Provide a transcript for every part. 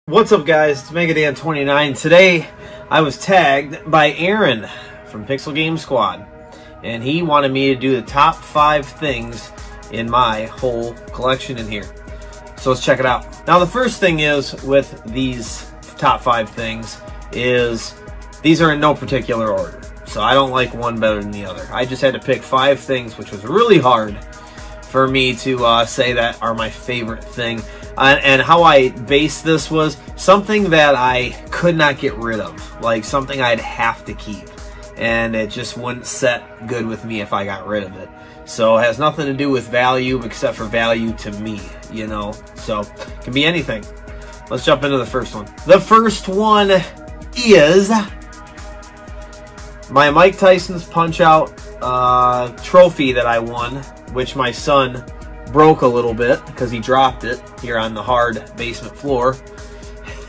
What's up, guys? It's MegaDan29. Today I was tagged by Aaron from Pixel Game Squad, and he wanted me to do the top 5 things in my whole collection in here. So let's check it out. Now, the first thing is with these top 5 things is these are in no particular order. So I don't like one better than the other. I just had to pick 5 things, which was really hard for me to say that are my favorite thing. And how I based this was something that I could not get rid of, like something I'd have to keep, and it just wouldn't set good with me if I got rid of it. So it has nothing to do with value except for value to me, you know, so it can be anything. Let's jump into the first one. The first one is my Mike Tyson's Punchout trophy that I won, which my son broke a little bit because he dropped it here on the hard basement floor.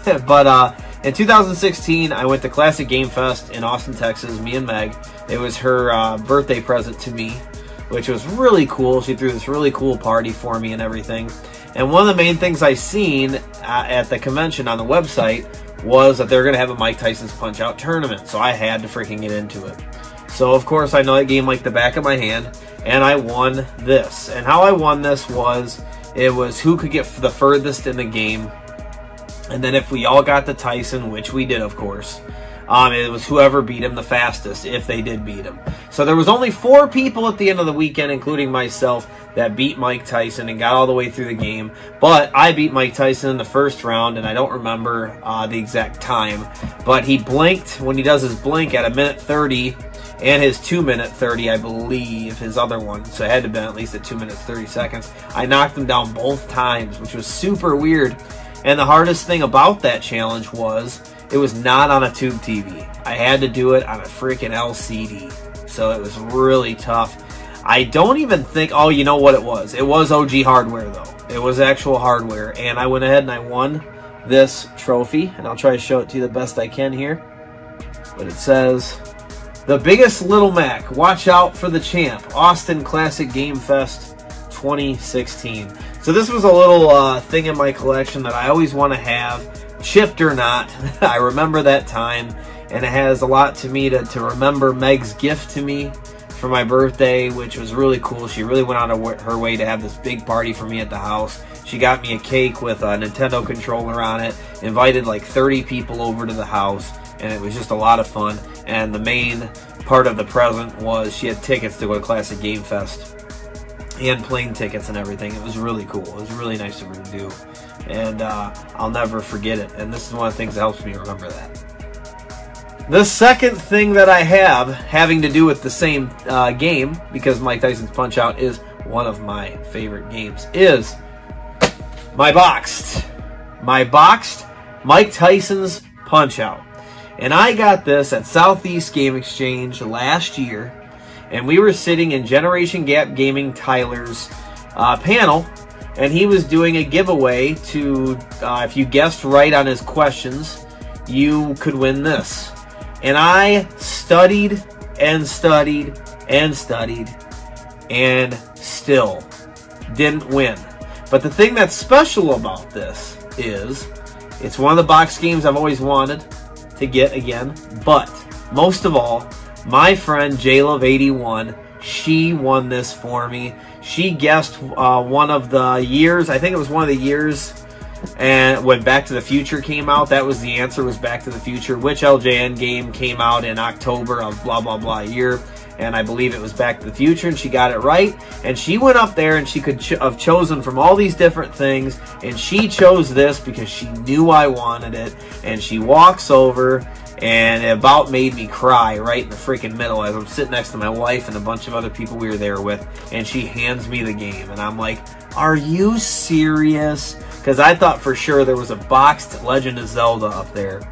But in 2016, I went to Classic Game Fest in Austin, Texas, me and Meg. It was her birthday present to me, which was really cool. She threw this really cool party for me and everything. And one of the main things I seen at the convention on the website was that they're going to have a Mike Tyson's Punch-Out tournament. So I had to freaking get into it. So, of course, I know that game like the back of my hand. And I won this. And how I won this was, it was who could get the furthest in the game. And then if we all got to Tyson, which we did, of course, it was whoever beat him the fastest, if they did beat him. So there was only 4 people at the end of the weekend, including myself, that beat Mike Tyson and got all the way through the game. But I beat Mike Tyson in the first round, and I don't remember the exact time. But he blinked, when he does his blink, at 1:30. And his 2:30, I believe, his other one. So it had to have been at least at 2:30. I knocked him down both times, which was super weird. And the hardest thing about that challenge was it was not on a tube TV. I had to do it on a freaking LCD. So it was really tough. I don't even think, oh, you know what it was? It was OG hardware, though. It was actual hardware. And I went ahead and I won this trophy. And I'll try to show it to you the best I can here. But it says, "The biggest Little Mac, watch out for the champ, Austin Classic Game Fest 2016. So this was a little thing in my collection that I always want to have, chipped or not. I remember that time, and it has a lot to me to remember Meg's gift to me for my birthday, which was really cool. She really went out of her way to have this big party for me at the house. She got me a cake with a Nintendo controller on it, invited like 30 people over to the house, and it was just a lot of fun. And the main part of the present was she had tickets to go to Classic Game Fest and plane tickets and everything. It was really cool. It was really nice of her to do, and I'll never forget it. And this is one of the things that helps me remember that. The second thing that I have having to do with the same game, because Mike Tyson's Punch-Out is one of my favorite games, is my boxed Mike Tyson's Punch-Out. And I got this at Southeast Game Exchange last year, and we were sitting in Generation Gap Gaming Tyler's panel, and he was doing a giveaway to, if you guessed right on his questions, you could win this. And I studied and studied and studied, and still didn't win. But the thing that's special about this is it's one of the box games I've always wanted to get again, but most of all, my friend JLove81, she won this for me. She guessed one of the years, I think it was one of the years, and when Back to the Future came out, that was the answer, was Back to the Future. Which LJN game came out in October of blah blah blah year, and I believe it was Back to the Future, and she got it right. And she went up there and she could have chosen from all these different things, and she chose this because she knew I wanted it. And she walks over, and it about made me cry right in the freaking middle as I'm sitting next to my wife and a bunch of other people we were there with, and she hands me the game, and I'm like, are you serious? Because I thought for sure there was a boxed Legend of Zelda up there,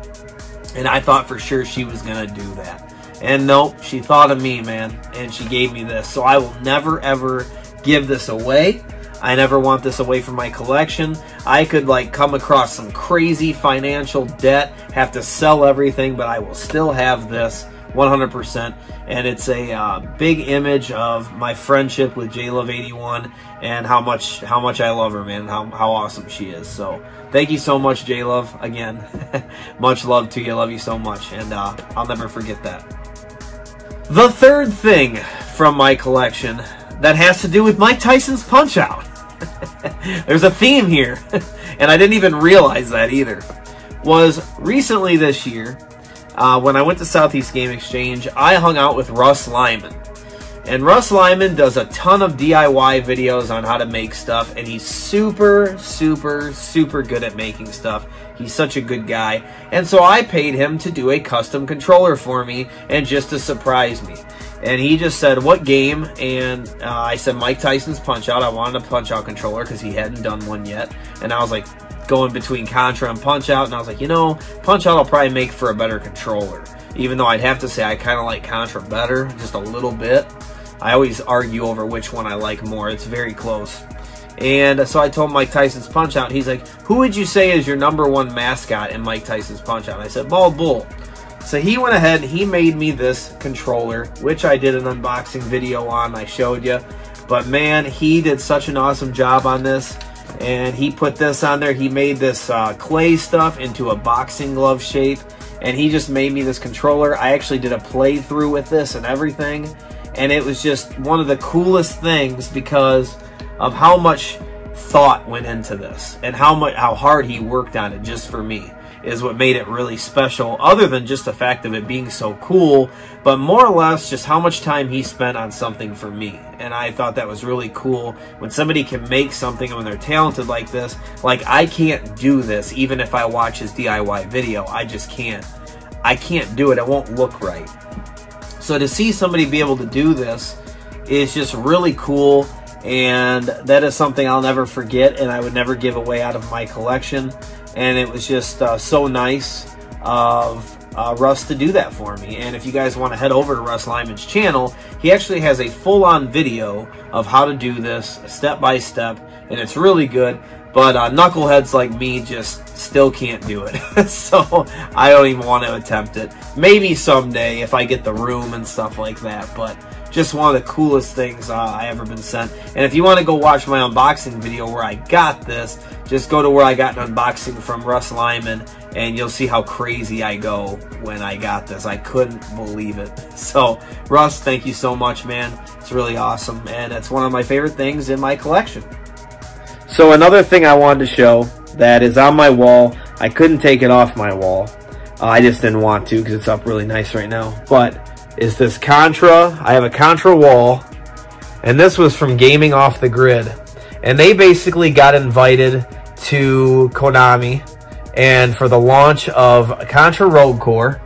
and I thought for sure she was going to do that. And nope, she thought of me, man, and she gave me this. So I will never, ever give this away. I never want this away from my collection. I could like come across some crazy financial debt, have to sell everything, but I will still have this 100%. And it's a big image of my friendship with JLove81 and how much I love her, man, and how awesome she is. So thank you so much, JLove. Again, much love to you. I love you so much, and I'll never forget that. The third thing from my collection that has to do with Mike Tyson's Punch-Out. There's a theme here, and I didn't even realize that either. Was recently this year, when I went to Southeast Game Exchange, I hung out with Russ Lyman. And Russ Lyman does a ton of DIY videos on how to make stuff, and he's super, super, super good at making stuff. He's such a good guy. And so I paid him to do a custom controller for me, and just to surprise me. And he just said, what game? And I said, Mike Tyson's Punch-Out. I wanted a Punch-Out controller because he hadn't done one yet. And I was like, going between Contra and Punch-Out, and I was like, you know, Punch-Out will probably make for a better controller. Even though I'd have to say I kind of like Contra better, just a little bit. I always argue over which one I like more. It's very close. And so I told Mike Tyson's Punch-Out, he's like, who would you say is your #1 mascot in Mike Tyson's Punch-Out? I said, Bald Bull. So he went ahead, he made me this controller, which I did an unboxing video on, I showed you. But man, he did such an awesome job on this. And he put this on there. He made this clay stuff into a boxing glove shape. And he just made me this controller. I actually did a playthrough with this and everything. And it was just one of the coolest things because of how much thought went into this. And how hard he worked on it just for me is what made it really special, other than just the fact of it being so cool, but more or less just how much time he spent on something for me. And I thought that was really cool when somebody can make something when they're talented like this. Like, I can't do this even if I watch his DIY video. I just can't. I can't do it. It won't look right. So to see somebody be able to do this is just really cool, and that is something I'll never forget and I would never give away out of my collection. And it was just so nice of Russ to do that for me. And if you guys want to head over to Russ Lyman's channel, he actually has a full-on video of how to do this step by step, and it's really good. But knuckleheads like me just still can't do it. So I don't even want to attempt it. Maybe someday if I get the room and stuff like that. But just one of the coolest things I ever been sent. And if you want to go watch my unboxing video where I got this, just go to where I got an unboxing from Russ Lyman, and you'll see how crazy I go when I got this. I couldn't believe it. So Russ, thank you so much, man. It's really awesome, and it's one of my favorite things in my collection. So another thing I wanted to show that is on my wall. I couldn't take it off my wall. I just didn't want to because it's up really nice right now. But is this Contra. I have a Contra wall, and this was from Gaming Off the Grid. And they basically got invited to Konami and for the launch of Contra Rogue Core.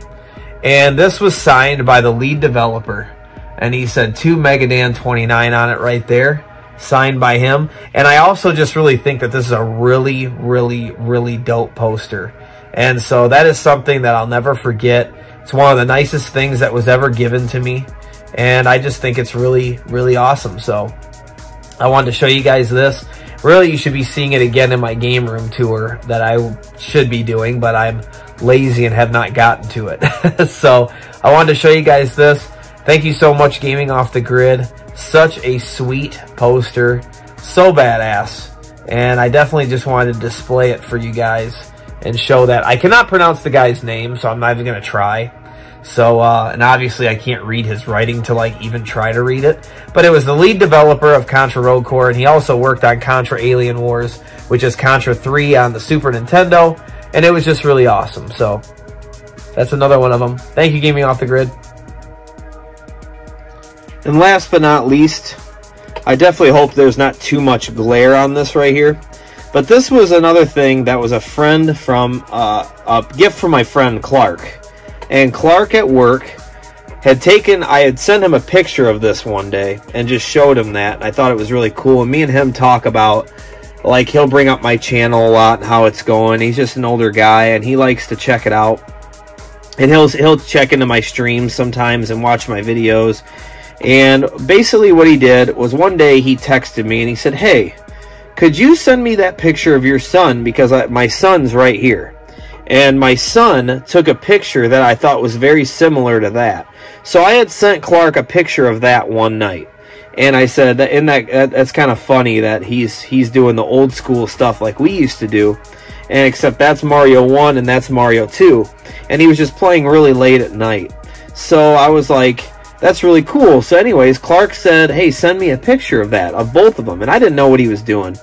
And this was signed by the lead developer. And he said 2 Megadan 29 on it right there. Signed by him. And I also just really think that this is a really, really, really dope poster. And so that is something that I'll never forget. It's one of the nicest things that was ever given to me. And I just think it's really, really awesome. So I wanted to show you guys this. Really, you should be seeing it again in my game room tour that I should be doing, but I'm lazy and have not gotten to it. So I wanted to show you guys this. Thank you so much, Gaming Off the Grid. Such a sweet poster. So badass. And I definitely just wanted to display it for you guys and show that. I cannot pronounce the guy's name, so I'm not even going to try. So, and obviously I can't read his writing to like even try to read it. But it was the lead developer of Contra Rogue Core, and he also worked on Contra Alien Wars, which is Contra 3 on the Super Nintendo. And it was just really awesome. So, that's another one of them. Thank you, Gaming Off the Grid. And last but not least, I definitely hope there's not too much glare on this right here. But this was another thing that was a friend from, a gift from my friend Clark. And Clark at work had taken, I had sent him a picture of this one day and just showed him that. And I thought it was really cool. And me and him talk about, like, he'll bring up my channel a lot and how it's going. He's just an older guy and he likes to check it out. And he'll check into my streams sometimes and watch my videos. And basically what he did was one day he texted me and he said, hey, could you send me that picture of your son? Because my son's right here. And my son took a picture that I thought was very similar to that. So I had sent Clark a picture of that one night. And I said, that's kind of funny that he's doing the old school stuff like we used to do. And except that's Mario 1 and that's Mario 2. And he was just playing really late at night. So I was like, that's really cool. So anyways, Clark said, hey, send me a picture of that, of both of them. And I didn't know what he was doing.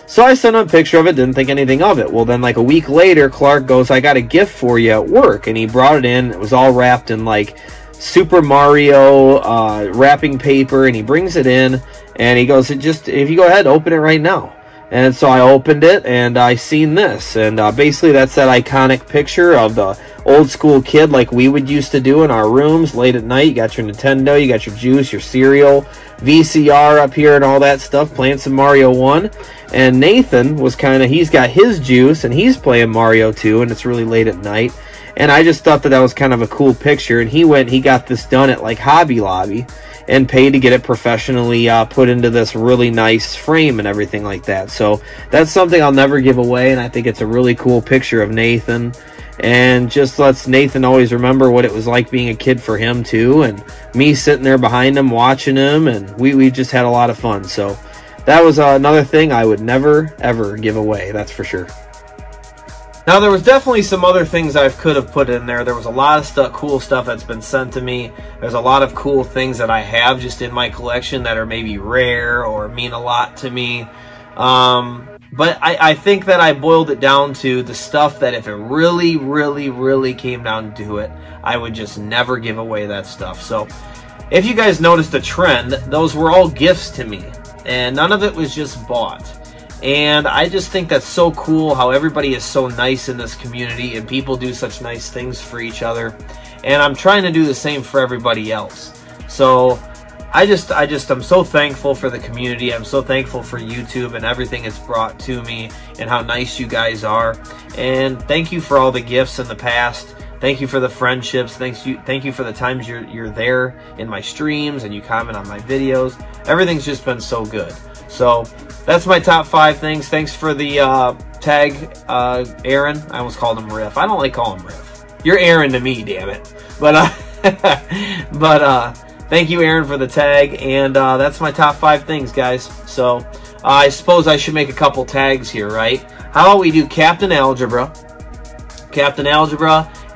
So I sent him a picture of it, didn't think anything of it. Well, then like a week later, Clark goes, I got a gift for you at work. And he brought it in. It was all wrapped in like Super Mario wrapping paper. And he brings it in. And he goes, if you go ahead, open it right now. And so I opened it, and I seen this. And basically that's that iconic picture of the old school kid like we would used to do in our rooms late at night. You got your Nintendo, you got your juice, your cereal, VCR up here and all that stuff, playing some Mario 1. And Nathan was he's got his juice, and he's playing Mario 2, and it's really late at night. And I just thought that was kind of a cool picture. And he got this done at like Hobby Lobby and paid to get it professionally put into this really nice frame and everything like that. So that's something I'll never give away, and I think it's a really cool picture of Nathan. And just lets Nathan always remember what it was like being a kid for him too, and me sitting there behind him watching him, and we just had a lot of fun. So that was another thing I would never ever give away, that's for sure. Now there was definitely some other things I could have put in there. There was a lot of cool stuff that's been sent to me. There's a lot of cool things that I have just in my collection that are maybe rare or mean a lot to me. But I think that I boiled it down to the stuff that if it really, really, really came down to it, I would just never give away that stuff. So if you guys noticed a trend, those were all gifts to me. And none of it was just bought. And I just think that's so cool how everybody is so nice in this community and people do such nice things for each other. And I'm trying to do the same for everybody else. So I'm so thankful for the community. I'm so thankful for YouTube and everything it's brought to me and how nice you guys are. And thank you for all the gifts in the past. Thank you for the friendships. Thank you for the times you're there in my streams and you comment on my videos. Everything's just been so good. So that's my top 5 things. Thanks for the tag, Aaron. I almost called him Riff. I don't like calling him Riff. You're Aaron to me, damn it. But thank you, Aaron, for the tag. And that's my top 5 things, guys. So I suppose I should make a couple tags here, right? How about we do Captain Algebra,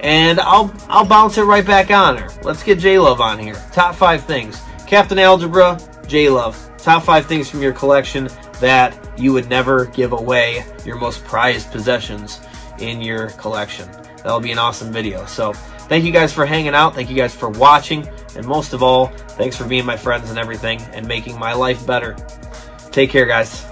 and I'll bounce it right back on her. Let's get J-Love on here. Top 5 things. Captain Algebra, J-Love. Top 5 things from your collection that you would never give away, your most prized possessions in your collection. That'll be an awesome video. So thank you guys for hanging out. Thank you guys for watching. And most of all, thanks for being my friends and everything and making my life better. Take care, guys.